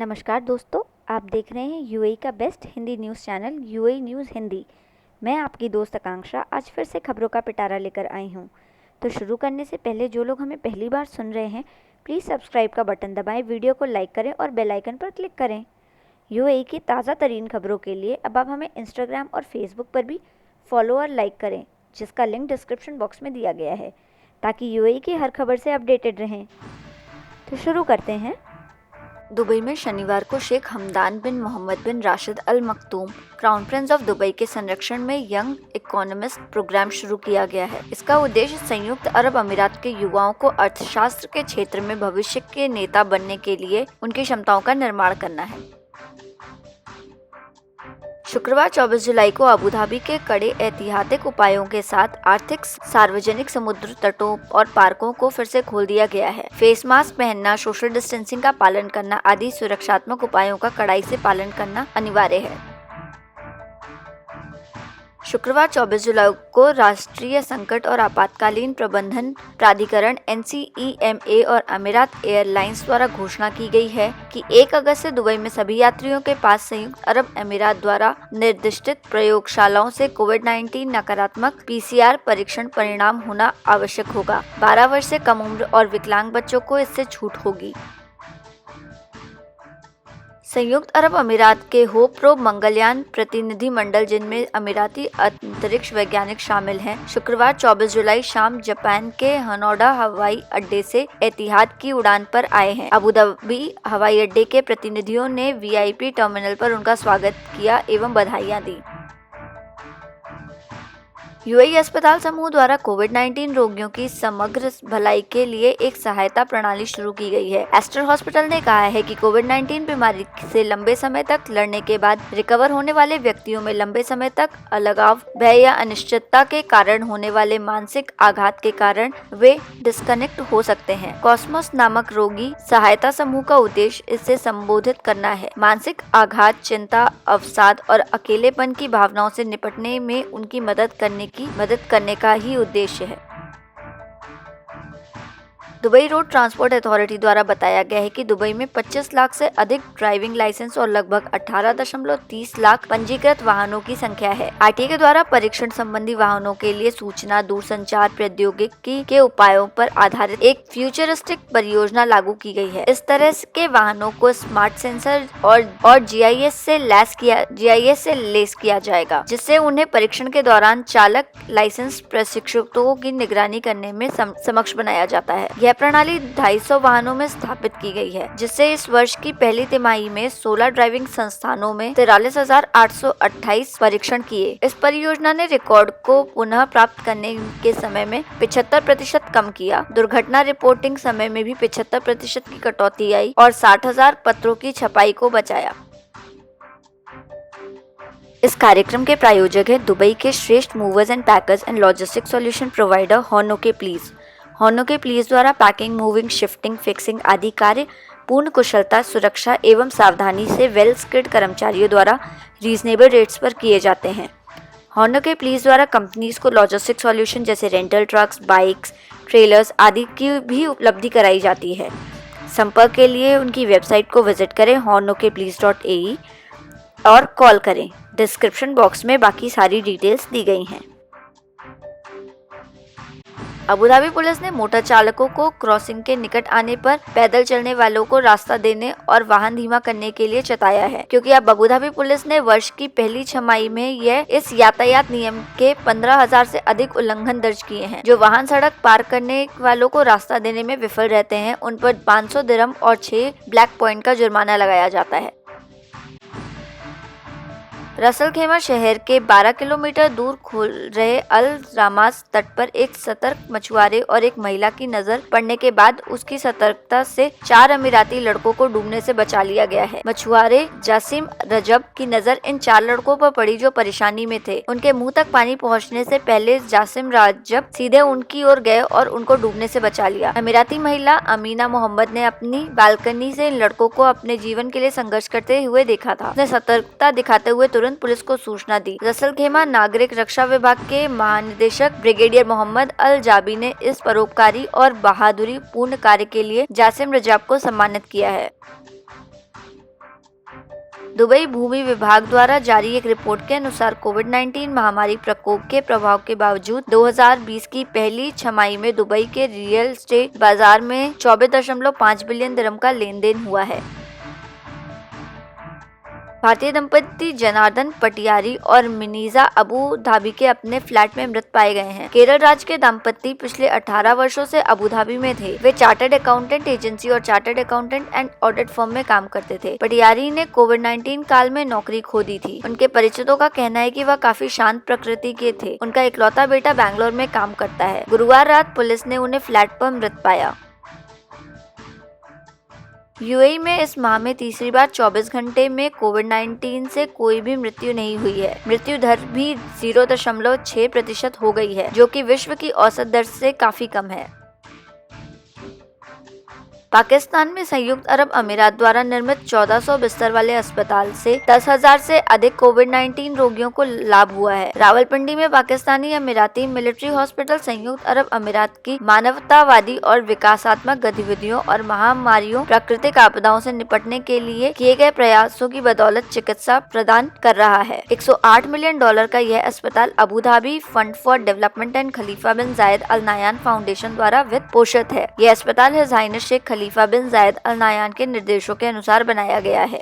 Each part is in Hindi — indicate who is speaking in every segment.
Speaker 1: नमस्कार दोस्तों, आप देख रहे हैं यूएई का best Hindi news channel UAE news Hindi. मैं आपकी दोस्त आकांक्षा आज फिर से खबरों का पिटारा लेकर आई हूं। तो शुरू करने से पहले जो लोग हमें पहली बार सुन रहे हैं, प्लीज़ सब्सक्राइब का बटन दबाएं, वीडियो को लाइक करें और बेल आइकन पर क्लिक करें। यूएई की ताज़ा तरीन खबरों के लिए अब आप हमें इंस्टाग्राम और फेसबुक पर भी फॉलो और लाइक करें, जिसका लिंक डिस्क्रिप्शन बॉक्स में दिया गया है, ताकि यूएई की हर खबर से अपडेटेड रहें। तो शुरू करते हैं। दुबई में शनिवार को Sheikh Hamdan bin Mohammed bin Rashid Al Maktoum crown prince of Dubai के संरक्षण में यंग इकोनॉमिस्ट प्रोग्राम शुरू किया गया है। इसका उद्देश्य संयुक्त अरब अमीरात के युवाओं को अर्थशास्त्र के क्षेत्र में भविष्य के नेता बनने के लिए उनकी क्षमताओं का निर्माण करना है। शुक्रवार 24 जुलाई को अबू धाबी के कड़े एहतियाती उपायों के साथ आर्थिक, सार्वजनिक समुद्र तटों और पार्कों को फिर से खोल दिया गया है। फेस मास्क पहनना, सोशल डिस्टेंसिंग का पालन करना आदि सुरक्षात्मक उपायों का कड़ाई से पालन करना अनिवार्य है। शुक्रवार 24 जुलाई को राष्ट्रीय संकट और आपातकालीन प्रबंधन प्राधिकरण NCEMA और अमीरात एयरलाइंस द्वारा घोषणा की गई है कि 1 अगस्त से दुबई में सभी यात्रियों के पास संयुक्त अरब अमीरात द्वारा निर्दिष्ट प्रयोगशालाओं से कोविड-19 नकारात्मक PCR परीक्षण परिणाम होना आवश्यक होगा। 12 वर्ष से कम उम्र और विकलांग बच्चों को इससे छूट होगी। संयुक्त अरब अमीरात के होप प्रोब मंगलयान प्रतिनिधि मंडल, जिनमें अमीराती अंतरिक्ष वैज्ञानिक शामिल हैं, शुक्रवार 24 जुलाई शाम जापान के हनोडा हवाई अड्डे से एतिहाद की उड़ान पर आए हैं। अबू धाबी हवाई अड्डे के प्रतिनिधियों ने VIP टर्मिनल पर उनका स्वागत किया एवं बधाइयां दी। यूएई अस्पताल समूह द्वारा कोविड-19 रोगियों की समग्र भलाई के लिए एक सहायता प्रणाली शुरू की गई है। एस्टर हॉस्पिटल ने कहा है कि कोविड-19 बीमारी से लंबे समय तक लड़ने के बाद रिकवर होने वाले व्यक्तियों में लंबे समय तक अलगाव, भय या अनिश्चितता के कारण होने वाले मानसिक आघात के कारण वे डिस्कनेक्ट हो सकते हैं। कॉस्मोस नामक रोगी सहायता समूह का उद्देश्य इससे संबोधित करना है। मानसिक आघात, चिंता, अवसाद और अकेलेपन की भावनाओं से निपटने में उनकी मदद करने का ही उद्देश्य है। दुबई रोड ट्रांसपोर्ट अथॉरिटी द्वारा बताया गया है कि दुबई में 25 लाख से अधिक ड्राइविंग लाइसेंस और लगभग 18.30 लाख पंजीकृत वाहनों की संख्या है। RTA के द्वारा परीक्षण संबंधी वाहनों के लिए सूचना दूरसंचार प्रौद्योगिकी के उपायों पर आधारित एक फ्यूचरिस्टिक परियोजना लागू की गई है। इस तरह के वाहनों को स्मार्ट सेंसर और GIS से लेस किया जाएगा, जिससे उन्हें परीक्षण के दौरान चालक लाइसेंस प्रशिक्षकों की निगरानी करने में सक्षम बनाया जाता है। यह प्रणाली 250 वाहनों में स्थापित की गई है, जिससे इस वर्ष की पहली तिमाही में 16 ड्राइविंग संस्थानों में 43,828 परीक्षण किए। इस परियोजना ने रिकॉर्ड को पुनः प्राप्त करने के समय में 75% कम किया। दुर्घटना रिपोर्टिंग समय में भी 75% की कटौती आई और 60,000 पत्रों की छपाई को बचाया। इस कार्यक्रम के प्रायोजक है दुबई के श्रेष्ठ movers and packers and logistic solution provider होनोके प्लीज द्वारा पैकिंग, मूविंग, शिफ्टिंग, फिक्सिंग आदि कार्य पूर्ण कुशलता, सुरक्षा एवं सावधानी से वेल स्किल्ड कर्मचारियों द्वारा रीजनेबल रेट्स पर किए जाते हैं। होनोके प्लीज द्वारा कंपनीज को लॉजिस्टिक सॉल्यूशन जैसे रेंटल ट्रक्स, बाइक्स, ट्रेलर्स आदि की भी उपलब्धि कराई जाती है। संपर्क के लिए उनकी वेबसाइट को विजिट करें honokeplease.ae और कॉल करें। डिस्क्रिप्शन बॉक्स में बाकी सारी डिटेल्स दी गई हैं। अबू धाबी पुलिस ने मोटर चालकों को क्रॉसिंग के निकट आने पर पैदल चलने वालों को रास्ता देने और वाहन धीमा करने के लिए चेताया है, क्योंकि अब अबू धाबी पुलिस ने वर्ष की पहली छमाही में इस यातायात नियम के 15,000 से अधिक उल्लंघन दर्ज किए हैं। जो वाहन सड़क पार करने वालों को रास्ता देने में विफल रहते हैं, उन पर 500 दिरहम और 6 ब्लैक पॉइंट का जुर्माना लगाया जाता है। रसल खेमा शहर के 12 किलोमीटर दूर खुल रहे अल रामास तट पर एक सतर्क मछुआरे और एक महिला की नजर पड़ने के बाद उसकी सतर्कता से 4 अमीराती लड़कों को डूबने से बचा लिया गया है। मछुआरे जासिम रजब की नजर इन 4 लड़कों पर पड़ी जो परेशानी में थे। उनके मुंह तक पानी पहुंचने से पहले जासिम रजब सीधे उनकी ओर गए और उनको डूबने से बचा लिया। अमीराती महिला अमीना मोहम्मद ने अपनी बालकनी से इन लड़कों को अपने जीवन के लिए संघर्ष करते हुए देखा था। उसने सतर्कता दिखाते हुए तुरंत पुलिस को सूचना दी। रसल खेमा नागरिक रक्षा विभाग के महानिदेशक ब्रिगेडियर मोहम्मद अल जाबी ने इस परोपकारी और बहादुरी पूर्ण कार्य के लिए जासिम रजाब को सम्मानित किया है। दुबई भूमि विभाग द्वारा जारी एक रिपोर्ट के अनुसार कोविड-19 महामारी प्रकोप के प्रभाव के बावजूद 2020 की पहली छमाही में दुबई के रियल एस्टेट बाजार में 24.5 बिलियन दिरहम का लेन देन हुआ है। भारतीय दंपति जनार्दन पटियारी और मिनीजा अबू धाबी के अपने फ्लैट में मृत पाए गए हैं। केरल राज्य के दंपति पिछले 18 वर्षों से अबू धाबी में थे। वे चार्टर्ड अकाउंटेंट एजेंसी और chartered accountant and audit firm में काम करते थे। पटियारी ने कोविड-19 काल में नौकरी खो दी थी। उनके परिचितों का कहना है कि वह काफी शांत प्रकृति के थे। उनका इकलौता बेटा बैंगलोर में काम करता है। गुरुवार रात पुलिस ने उन्हें फ्लैट पर मृत पाया। यूएई में इस माह में तीसरी बार 24 घंटे में कोविड-19 से कोई भी मृत्यु नहीं हुई है। मृत्यु दर भी 0.6% हो गई है, जो कि विश्व की औसत दर से काफी कम है। पाकिस्तान में संयुक्त अरब अमीरात द्वारा निर्मित 1400 बिस्तर वाले अस्पताल से 10,000 से अधिक कोविड-19 रोगियों को लाभ हुआ है। रावलपिंडी में पाकिस्तानी अमीराती मिलिट्री हॉस्पिटल संयुक्त अरब अमीरात की मानवतावादी और विकासात्मक गतिविधियों और महामारियों, प्राकृतिक आपदाओं से निपटने के लिए किए गए प्रयासों की बदौलत चिकित्सा प्रदान कर रहा है। $108 मिलियन का यह अस्पताल Abu Dhabi fund for development and Khalifa bin Zayed Al Nahyan foundation द्वारा वित्त पोषित है। यह अस्पताल हिज हाइनेस शेख खलीफा बिन जायद अल नाह्यान के निर्देशों के अनुसार बनाया गया है।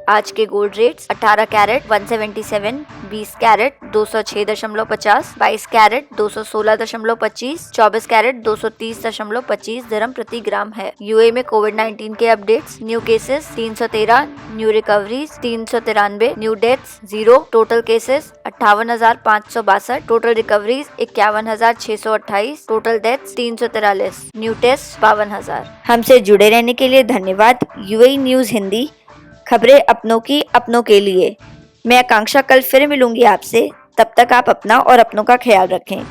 Speaker 1: आज के gold rates 18 carat 177, 20 carat 206.50, 22 carat 216.25, 24 carat 230.25 दिरहम प्रति ग्राम है। यूएई में कोविड-19 के updates. New cases 313, new recoveries 393, new deaths 0, total cases 58,562, total recoveries 51,628, total deaths 343, new test 52,000। हमसे जुड़े रहने के लिए धन्यवाद। यूएई न्यूज हिंदी, खबरें अपनों की अपनों के लिए। मैं आकांक्षा कल फिर मिलूंगी आपसे। तब तक आप अपना और अपनों का ख्याल रखें।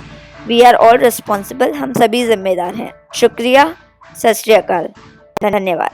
Speaker 1: वी आर ऑल रिस्पॉन्सिबल, हम सभी जिम्मेदार हैं। शुक्रिया, सत श्री अकाल, धन्यवाद।